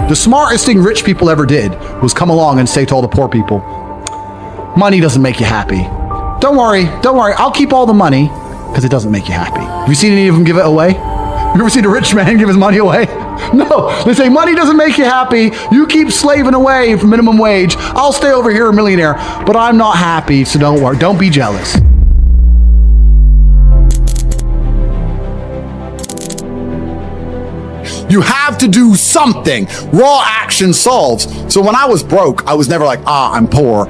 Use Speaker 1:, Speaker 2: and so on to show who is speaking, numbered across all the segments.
Speaker 1: The smartest thing rich people ever did was come along and say to all the poor people, money doesn't make you happy. Don't worry, I'll keep all the money because it doesn't make you happy. Have you seen any of them give it away? You ever seen a rich man give his money away? No, they say money doesn't make you happy. You keep slaving away for minimum wage. I'll stay over here a millionaire, but I'm not happy, so don't worry, don't be jealous. You have to do something. Raw action solves. So when I was broke, I was never like, I'm poor,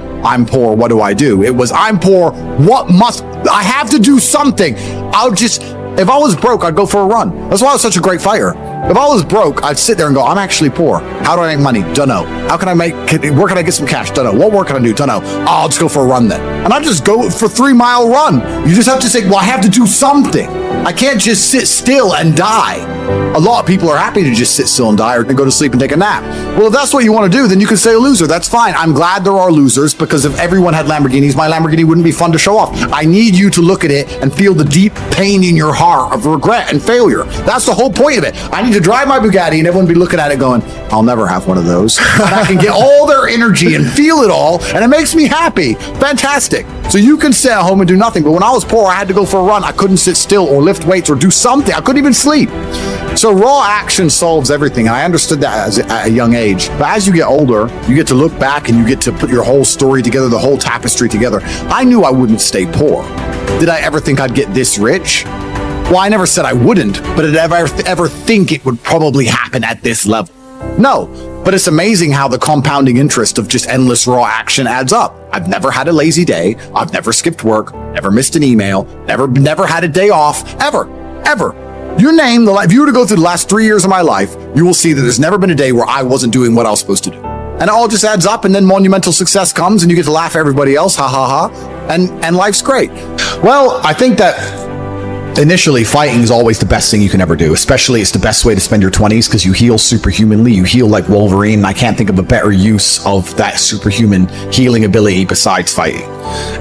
Speaker 1: what do I do? It was, I'm poor, I have to do something. If I was broke, I'd go for a run. That's why I was such a great fighter. If I was broke, I'd sit there and go, I'm actually poor. How do I make money? Dunno. Where can I get some cash? Dunno. What work can I do? Dunno. I'll just go for a run then. And I'd just go for a 3-mile run. You just have to say, well, I have to do something. I can't just sit still and die. A lot of people are happy to just sit still and die or go to sleep and take a nap. Well, if that's what you want to do, then you can say a loser. That's fine. I'm glad there are losers, because if everyone had Lamborghinis, my Lamborghini wouldn't be fun to show off. I need you to look at it and feel the deep pain in your heart of regret and failure. That's the whole point of it. I need to drive my Bugatti and everyone be looking at it going, I'll never have one of those. And I can get all their energy and feel it all, and it makes me happy. Fantastic. So you can sit at home and do nothing. But when I was poor, I had to go for a run. I couldn't sit still or lift weights or do something. I couldn't even sleep. So raw action solves everything. And I understood that at a young age. But as you get older, you get to look back and you get to put your whole story together, the whole tapestry together. I knew I wouldn't stay poor. Did I ever think I'd get this rich? Well, I never said I wouldn't, but did I ever think it would probably happen at this level? No, but it's amazing how the compounding interest of just endless raw action adds up. I've never had a lazy day. I've never skipped work, never missed an email, never had a day off, ever. If you were to go through the last 3 years of my life, you will see that there's never been a day where I wasn't doing what I was supposed to do. And it all just adds up, and then monumental success comes and you get to laugh at everybody else, ha ha ha, and life's great. Well, I think that initially, fighting is always the best thing you can ever do. Especially, it's the best way to spend your 20s because you heal superhumanly. You heal like Wolverine. And I can't think of a better use of that superhuman healing ability besides fighting.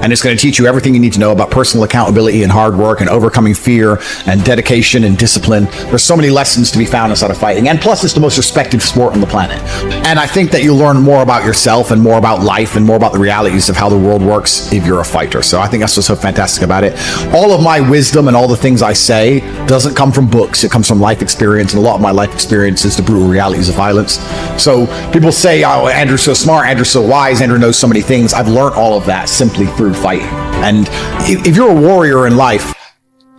Speaker 1: And it's going to teach you everything you need to know about personal accountability and hard work and overcoming fear and dedication and discipline. There's so many lessons to be found inside of fighting. And plus, it's the most respected sport on the planet. And I think that you'll learn more about yourself and more about life and more about the realities of how the world works if you're a fighter. So I think that's what's so fantastic about it. All of my wisdom and all the things I say doesn't come from books. It comes from life experience, and a lot of my life experience is the brutal realities of violence. So people say, oh, Andrew's so smart, Andrew's so wise, Andrew knows so many things. I've learned all of that simply through fighting. And if you're a warrior in life,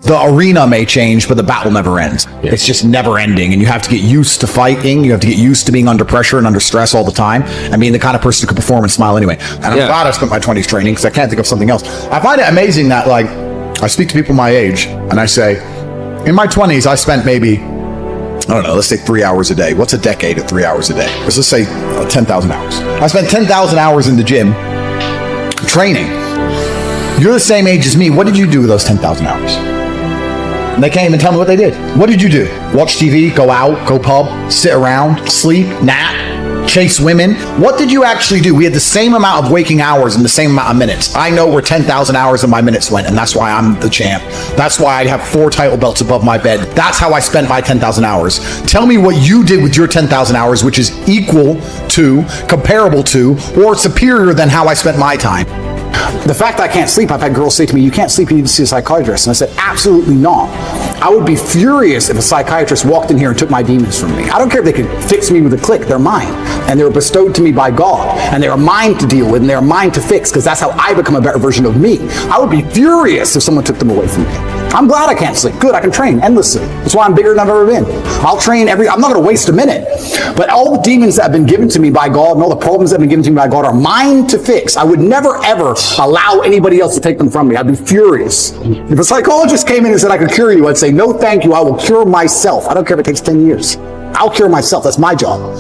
Speaker 1: the arena may change, but the battle never ends. Yeah. It's just never ending, and you have to get used to fighting. You have to get used to being under pressure and under stress all the time, and being the kind of person who can perform and smile anyway. And I'm glad I spent my 20s training, because I can't think of something else. I find it amazing that, like, I speak to people my age, and I say, in my 20s, I spent maybe, I don't know, let's say 3 hours a day. What's a decade at 3 hours a day? Let's say 10,000 hours. I spent 10,000 hours in the gym training. You're the same age as me. What did you do with those 10,000 hours? And they can't even tell me what they did. What did you do? Watch TV, go out, go pub, sit around, sleep, nap, chase women? What did you actually do? We had the same amount of waking hours and the same amount of minutes. I know where 10,000 hours of my minutes went, and that's why I'm the champ. That's why I have 4 title belts above my bed. That's how I spent my 10,000 hours. Tell me what you did with your 10,000 hours, which is equal to, comparable to, or superior than how I spent my time. The fact that I can't sleep, I've had girls say to me, you can't sleep, you need to see a psychiatrist. And I said, absolutely not. I would be furious if a psychiatrist walked in here and took my demons from me. I don't care if they could fix me with a click, they're mine. And they were bestowed to me by God. And they are mine to deal with, and they are mine to fix, because that's how I become a better version of me. I would be furious if someone took them away from me. I'm glad I can't sleep. Good, I can train endlessly. That's why I'm bigger than I've ever been. I'll train I'm not going to waste a minute. But all the demons that have been given to me by God and all the problems that have been given to me by God are mine to fix. I would never, ever allow anybody else to take them from me. I'd be furious. If a psychologist came in and said I could cure you, I'd say, no, thank you. I will cure myself. I don't care if it takes 10 years. I'll cure myself. That's my job.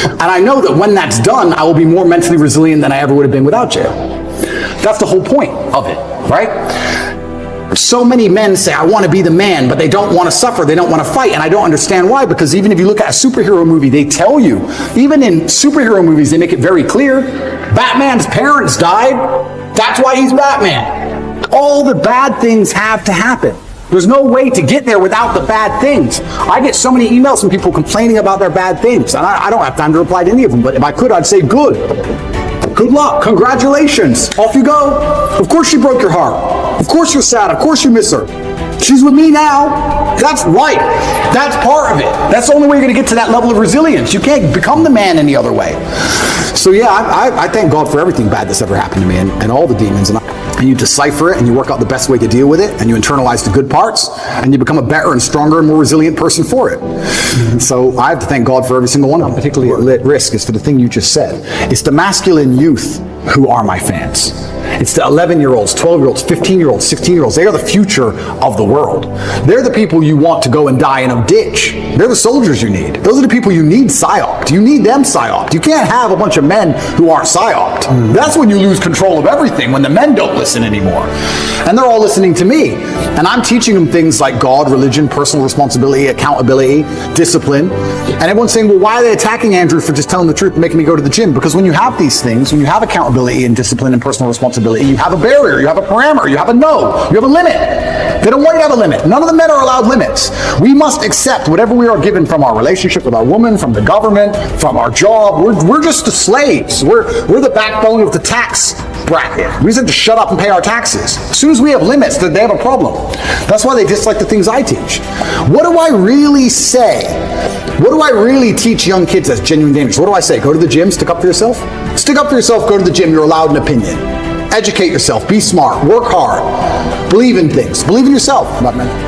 Speaker 1: And I know that when that's done, I will be more mentally resilient than I ever would have been without jail. That's the whole point of it, right? So many men say, I want to be the man, but they don't want to suffer. They don't want to fight. And I don't understand why, because even if you look at a superhero movie, they tell you, even in superhero movies, they make it very clear, Batman's parents died. That's why he's Batman. All the bad things have to happen.
Speaker 2: There's no way to get there without the bad things. I get so many emails from people complaining about their bad things, and I don't have time to reply to any of them, but if I could, I'd say good. Good luck. Congratulations. Off you go. Of course she broke your heart. Of course you're sad. Of course you miss her. She's with me now. That's life. That's part of it. That's the only way you're going to get to that level of resilience. You can't become the man any other way. So yeah, I thank God for everything bad that's ever happened to me and all the demons. And you decipher it and you work out the best way to deal with it and you internalize the good parts and you become a better and stronger and more resilient person for it. So I have to thank God for every single one of them. Particularly at risk is for the thing you just said. It's the masculine youth who are my fans. It's the 11-year-olds, 12-year-olds, 15-year-olds, 16-year-olds. They are the future of the world. They're the people you want to go and die in a ditch. They're the soldiers you need. Those are the people you need psyoped. You need them psyoped. You can't have a bunch of men who aren't psyoped. That's when you lose control of everything, when the men don't listen anymore. And they're all listening to me. And I'm teaching them things like God, religion, personal responsibility, accountability, discipline. And everyone's saying, well, why are they attacking Andrew for just telling the truth and making me go to the gym? Because when you have these things, when you have accountability and discipline and personal responsibility, you have a barrier, you have a parameter, you have a no, you have a limit. They don't want you to have a limit. None of the men are allowed limits. We must accept whatever we are given from our relationship with our woman, from the government, from our job. We're just the slaves. We're the backbone of the tax bracket. We just have to shut up and pay our taxes. As soon as we have limits, they have a problem. That's why they dislike the things I teach. What do I really say? What do I really teach young kids that's genuine dangerous? What do I say? Go to the gym, stick up for yourself? Stick up for yourself, go to the gym, you're allowed an opinion. Educate yourself, be smart, work hard, believe in things, believe in yourself.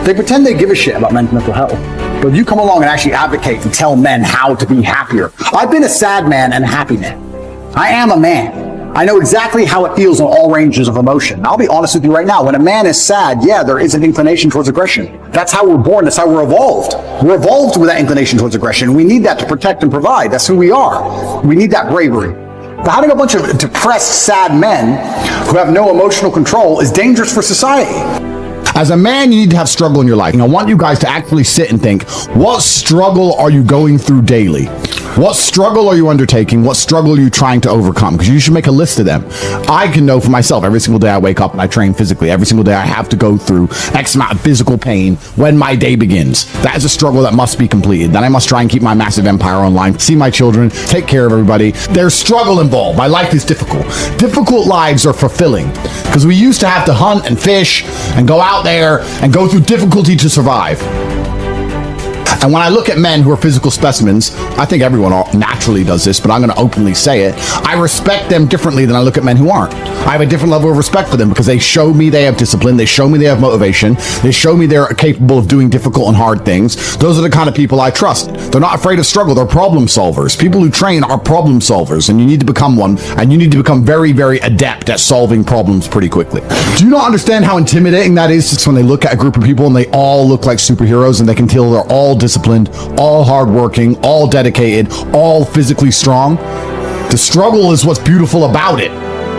Speaker 2: They pretend they give a shit about mental health. But if you come along and actually advocate and tell men how to be happier. I've been a sad man and a happy man. I am a man. I know exactly how it feels on all ranges of emotion. I'll be honest with you right now. When a man is sad, yeah, there is an inclination towards aggression. That's how we're born. That's how we're evolved. We're evolved with that inclination towards aggression. We need that to protect and provide. That's who we are. We need that bravery. But having a bunch of depressed, sad men who have no emotional control is dangerous for society.
Speaker 1: As a man, you need to have struggle in your life. And I want you guys to actually sit and think, what struggle are you going through daily? What struggle are you undertaking? What struggle are you trying to overcome? Because you should make a list of them. I can know for myself, every single day I wake up and I train physically. Every single day I have to go through X amount of physical pain when my day begins. That is a struggle that must be completed. Then I must try and keep my massive empire online, see my children, take care of everybody. There's struggle involved. My life is difficult. Difficult lives are fulfilling because we used to have to hunt and fish and go out there and go through difficulty to survive. And when I look at men who are physical specimens, I think everyone naturally does this, but I'm going to openly say it. I respect them differently than I look at men who aren't. I have a different level of respect for them because they show me they have discipline. They show me they have motivation. They show me they're capable of doing difficult and hard things. Those are the kind of people I trust. They're not afraid of struggle. They're problem solvers. People who train are problem solvers, and you need to become one, and you need to become very, very adept at solving problems pretty quickly. Do you not understand how intimidating that is? It's when they look at a group of people and they all look like superheroes and they can tell they're all disciplined, all hardworking, all dedicated, all physically strong. The struggle is what's beautiful about it.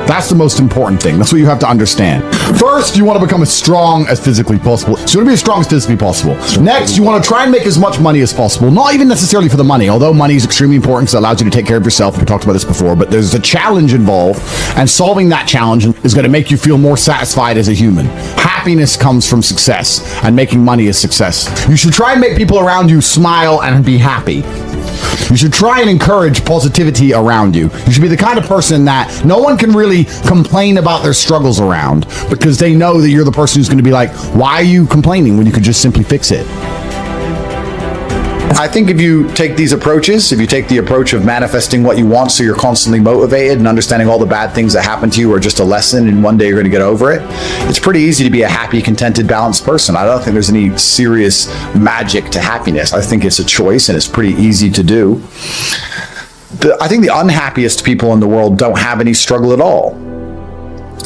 Speaker 1: That's the most important thing. That's what you have to understand. First, you want to become as strong as physically possible. So you want to be as strong as physically possible. Next, you want to try and make as much money as possible. Not even necessarily for the money, although money is extremely important because it allows you to take care of yourself. We talked about this before, but there's a challenge involved, and solving that challenge is going to make you feel more satisfied as a human. Happiness comes from success, and making money is success. You should try and make people around you smile and be happy. You should try and encourage positivity around you. You should be the kind of person that no one can really complain about their struggles around because they know that you're the person who's going to be like, why are you complaining when you could just simply fix it? I think if you take these approaches, if you take the approach of manifesting what you want so you're constantly motivated and understanding all the bad things that happen to you are just a lesson and one day you're going to get over it, it's pretty easy to be a happy, contented, balanced person. I don't think there's any serious magic to happiness. I think it's a choice and it's pretty easy to do. I think the unhappiest people in the world don't have any struggle at all.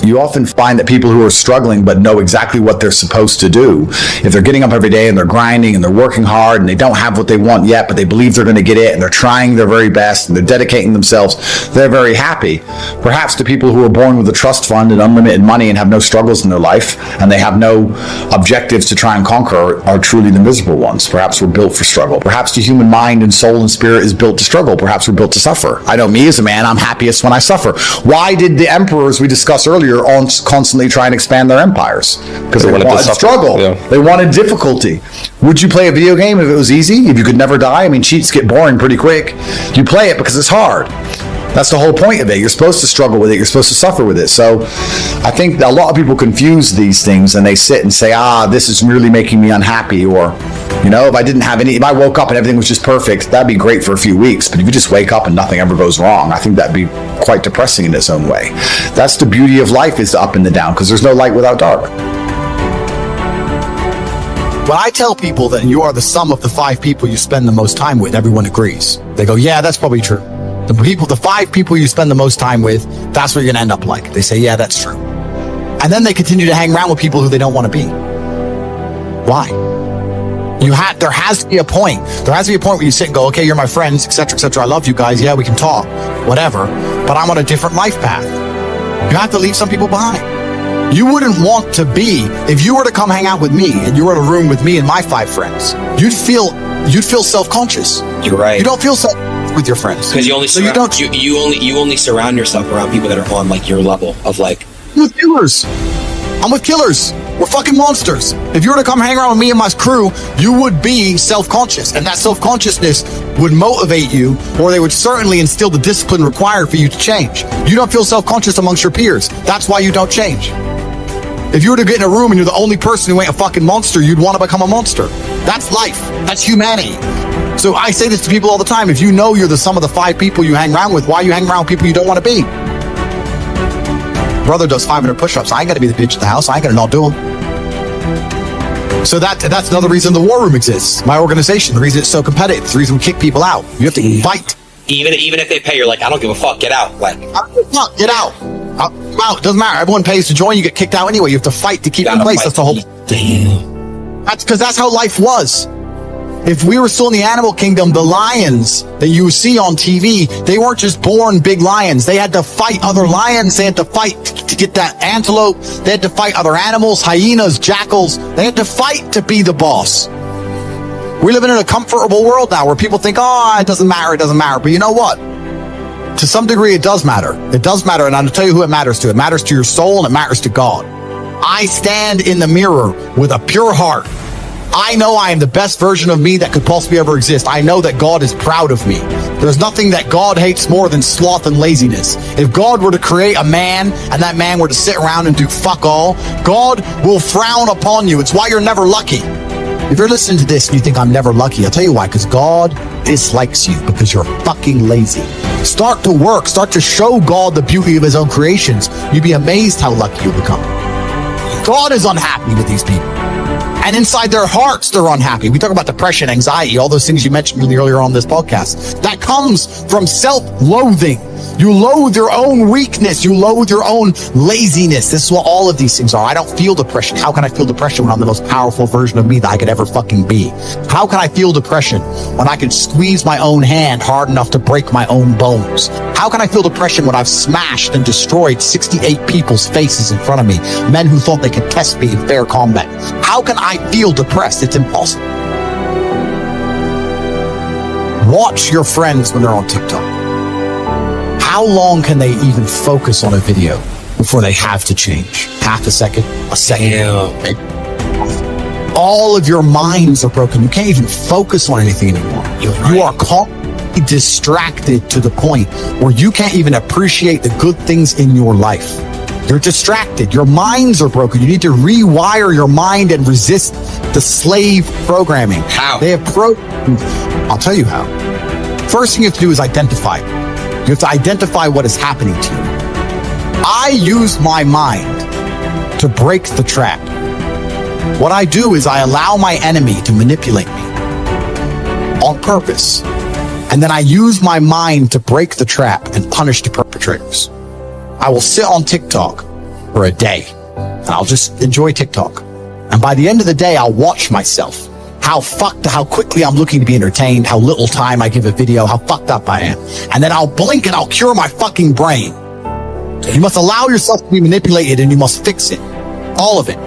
Speaker 1: You often find that people who are struggling but know exactly what they're supposed to do, if they're getting up every day and they're grinding and they're working hard and they don't have what they want yet, but they believe they're going to get it and they're trying their very best and they're dedicating themselves, they're very happy. Perhaps the people who are born with a trust fund and unlimited money and have no struggles in their life and they have no objectives to try and conquer are truly the miserable ones. Perhaps we're built for struggle. Perhaps the human mind and soul and spirit is built to struggle. Perhaps we're built to suffer. I know me as a man, I'm happiest when I suffer. Why did the emperors we discussed earlier earlier, on constantly trying to expand their empires because they wanted to struggle. Yeah. They wanted difficulty. Would you play a video game if it was easy? If you could never die? I mean, cheats get boring pretty quick. You play it because it's hard. That's the whole point of it. You're supposed to struggle with it. You're supposed to suffer with it. So I think a lot of people confuse these things, and they sit and say, this is really making me unhappy. Or, if I woke up and everything was just perfect, that'd be great for a few weeks. But if you just wake up and nothing ever goes wrong, I think that'd be quite depressing in its own way. That's the beauty of life, is the up and the down, because there's no light without dark. When I tell people that you are the sum of the 5 people you spend the most time with, everyone agrees. They go, yeah, that's probably true. The 5 people you spend the most time with, that's what you're going to end up like. They say, yeah, that's true. And then they continue to hang around with people who they don't want to be. Why? There has to be a point. There has to be a point where you sit and go, okay, you're my friends, etc., etc. I love you guys. Yeah, we can talk, whatever. But I'm on a different life path. You have to leave some people behind. You wouldn't want to be, if you were to come hang out with me and you were in a room with me and my 5 friends, you'd feel self-conscious.
Speaker 3: You're right.
Speaker 1: You don't feel with your friends
Speaker 3: because you only surround yourself around people that are on like your level of like.
Speaker 1: I'm with killers. I'm with killers. We're fucking monsters. If you were to come hang around with me and my crew, you would be self-conscious, and that self-consciousness would motivate you, or they would certainly instill the discipline required for you to change. You don't feel self-conscious amongst your peers. That's why you don't change. If you were to get in a room and you're the only person who ain't a fucking monster, you'd want to become a monster. That's life. That's humanity. So I say this to people all the time. If you know you're the sum of the 5 people you hang around with, why you hang around with people you don't want to be? Brother does 500 push-ups. I ain't got to be the bitch at the house. I ain't got to not do them. So that's another reason the war room exists. My organization, the reason it's so competitive, the reason we kick people out. You have to fight.
Speaker 3: Even if they pay, you're like, I don't give a fuck. Get out. Like,
Speaker 1: get out. It doesn't matter. Everyone pays to join. You get kicked out anyway. You have to fight to keep in place. That's the whole. Damn. That's because that's how life was. If we were still in the animal kingdom, the lions that you see on TV, they weren't just born big lions. They had to fight other lions. They had to fight to get that antelope. They had to fight other animals, hyenas, jackals. They had to fight to be the boss. We're living in a comfortable world now where people think, it doesn't matter, it doesn't matter. But you know what? To some degree, it does matter. It does matter, and I'll tell you who it matters to. It matters to your soul, and it matters to God. I stand in the mirror with a pure heart. I know I am the best version of me that could possibly ever exist. I know that God is proud of me. There's nothing that God hates more than sloth and laziness. If God were to create a man and that man were to sit around and do fuck all, God will frown upon you. It's why you're never lucky. If you're listening to this and you think I'm never lucky, I'll tell you why, because God dislikes you because you're fucking lazy. Start to work. Start to show God the beauty of his own creations. You'd be amazed how lucky you'll become. God is unhappy with these people. And inside their hearts, they're unhappy. We talk about depression, anxiety, all those things you mentioned really earlier on this podcast. That comes from self-loathing. You loathe your own weakness. You loathe your own laziness. This is what all of these things are. I don't feel depression. How can I feel depression when I'm the most powerful version of me that I could ever fucking be? How can I feel depression when I can squeeze my own hand hard enough to break my own bones? How can I feel depression when I've smashed and destroyed 68 people's faces in front of me, men who thought they could test me in fair combat? How can I feel depressed? It's impossible. Watch your friends when they're on TikTok. How long can they even focus on a video before they have to change? Half a second, a second. All of your minds are broken. You can't even focus on anything anymore. You are constantly distracted to the point where you can't even appreciate the good things in your life. You're distracted. Your minds are broken. You need to rewire your mind and resist the slave programming.
Speaker 3: How?
Speaker 1: I'll tell you how. First thing you have to do is identify. You have to identify what is happening to you. I use my mind to break the trap. What I do is I allow my enemy to manipulate me on purpose. And then I use my mind to break the trap and punish the perpetrators. I will sit on TikTok for a day and I'll just enjoy TikTok. And by the end of the day, I'll watch myself. How quickly I'm looking to be entertained, how little time I give a video, how fucked up I am. And then I'll blink and I'll cure my fucking brain. You must allow yourself to be manipulated and you must fix it. All of it.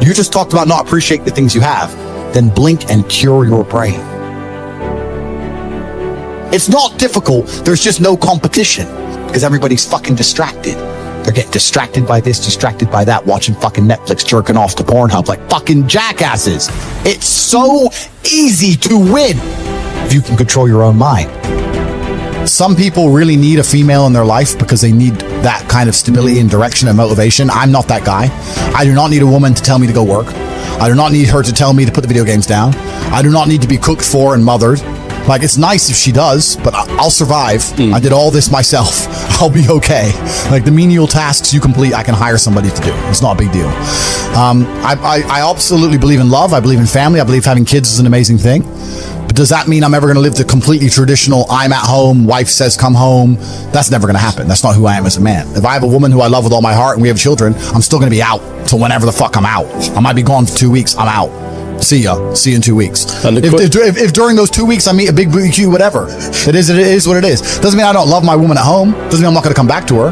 Speaker 1: You just talked about not appreciating the things you have. Then blink and cure your brain. It's not difficult. There's just no competition because everybody's fucking distracted. They're getting distracted by this, distracted by that, watching fucking Netflix, jerking off to Pornhub like fucking jackasses. It's so easy to win if you can control your own mind. Some people really need a female in their life because they need that kind of stability and direction and motivation. I'm not that guy. I do not need a woman to tell me to go work. I do not need her to tell me to put the video games down. I do not need to be cooked for and mothered. Like, it's nice if she does, but I'll survive. I did all this myself. I'll be okay. Like, the menial tasks you complete, I can hire somebody to do. It's not a big deal. I absolutely believe in love. I believe in family. I believe having kids is an amazing thing. But does that mean I'm ever going to live the completely traditional, I'm at home, wife says come home? That's never going to happen. That's not who I am as a man. If I have a woman who I love with all my heart and we have children, I'm still going to be out till whenever the fuck I'm out. I might be gone for 2 weeks. I'm out. See ya. See you in 2 weeks. If during those 2 weeks I meet a big booty Q, whatever, it is what it is. Doesn't mean I don't love my woman at home. Doesn't mean I'm not going to come back to her.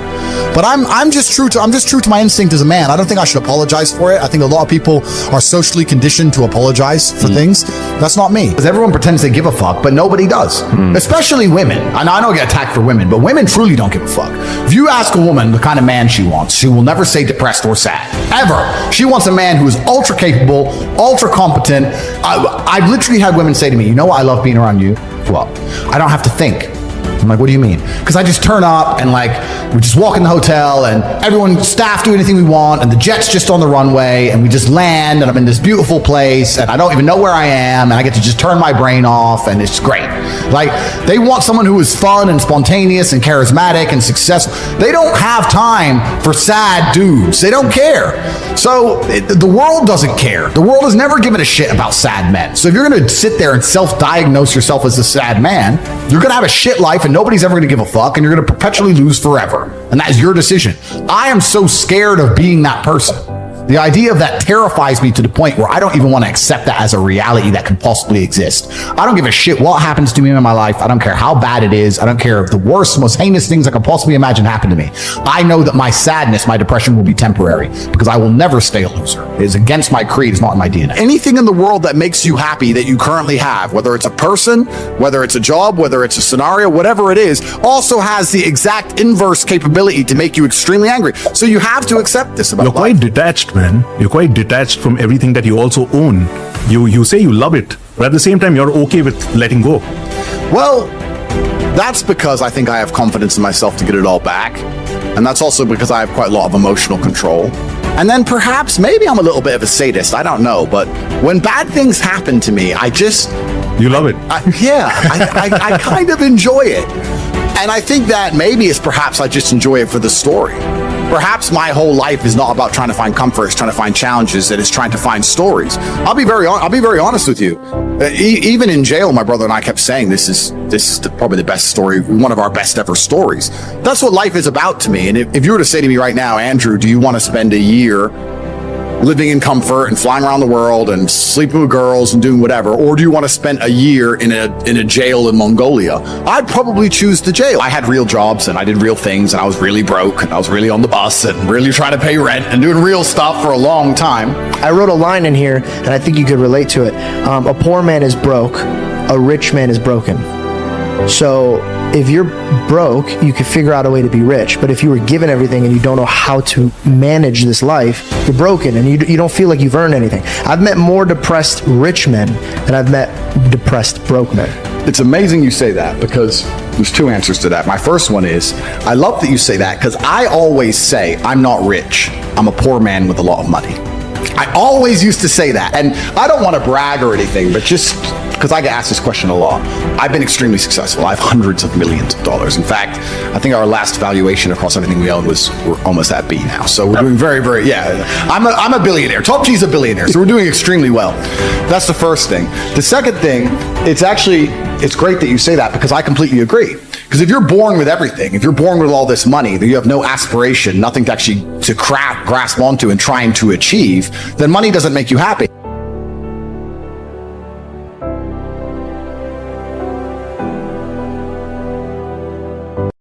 Speaker 1: But I'm just true to my instinct as a man. I don't think I should apologize for it. I think a lot of people are socially conditioned to apologize for things. That's not me. Because everyone pretends they give a fuck, but nobody does. Especially women. I know I don't get attacked for women, but women truly don't give a fuck. If you ask a woman the kind of man she wants, she will never say depressed or sad. Ever. She wants a man who is ultra capable, ultra competent. I've literally had women say to me, you know what I love being around you? Well, I don't have to think. I'm like, what do you mean? Because I just turn up and like, we just walk in the hotel and everyone, staff do anything we want and the jet's just on the runway and we just land and I'm in this beautiful place and I don't even know where I am and I get to just turn my brain off and it's great. Like, they want someone who is fun and spontaneous and charismatic and successful. They don't have time for sad dudes. They don't care. So the world doesn't care. The world has never given a shit about sad men. So if you're going to sit there and self-diagnose yourself as a sad man, you're going to have a shit life and nobody's ever going to give a fuck and you're going to perpetually lose forever. And that is your decision. I am so scared of being that person. The idea of that terrifies me to the point where I don't even want to accept that as a reality that can possibly exist. I don't give a shit what happens to me in my life. I don't care how bad it is. I don't care if the worst, most heinous things I can possibly imagine happen to me. I know that my sadness, my depression will be temporary because I will never stay a loser. It is against my creed. It's not in my DNA. Anything in the world that makes you happy that you currently have, whether it's a person, whether it's a job, whether it's a scenario, whatever it is, also has the exact inverse capability to make you extremely angry. So you have to accept this about
Speaker 4: You're
Speaker 1: life.
Speaker 4: quite detached, man. You're quite detached from everything that you also own. You say you love it, but at the same time, you're okay with letting go.
Speaker 1: Well, that's because I think I have confidence in myself to get it all back. And that's also because I have quite a lot of emotional control. And then perhaps, maybe I'm a little bit of a sadist. I don't know. But when bad things happen to me, I just...
Speaker 4: You love it.
Speaker 1: I kind of enjoy it. And I think that maybe it's perhaps I just enjoy it for the story. Perhaps my whole life is not about trying to find comfort, it's trying to find challenges, it's trying to find stories. I'll be very honest with you. Even in jail, my brother and I kept saying this is probably the best story, one of our best ever stories. That's what life is about to me. And if you were to say to me right now, Andrew, do you want to spend a year living in comfort and flying around the world and sleeping with girls and doing whatever, or do you want to spend a year in a jail in Mongolia? I'd probably choose the jail. I had real jobs and I did real things and I was really broke and I was really on the bus and really trying to pay rent and doing real stuff for a long time.
Speaker 5: I wrote a line in here and I think you could relate to it. A poor man is broke, a rich man is broken. So if you're broke, you can figure out a way to be rich. But if you were given everything and you don't know how to manage this life, you're broken and you don't feel like you've earned anything. I've met more depressed rich men than I've met depressed broke men.
Speaker 1: It's amazing you say that because there's two answers to that. My first one is, I love that you say that because I always say I'm not rich. I'm a poor man with a lot of money. I always used to say that. And I don't want to brag or anything, but just because I get asked this question a lot. I've been extremely successful. I have hundreds of millions of dollars. In fact, I think our last valuation across everything we own we're almost at B now. So we're doing very, very, I'm a billionaire. Top G's a billionaire. So we're doing extremely well. That's the first thing. The second thing, it's great that you say that because I completely agree. Because if you're born with everything, if you're born with all this money, that you have no aspiration, nothing to actually grasp onto and trying to achieve, then money doesn't make you happy.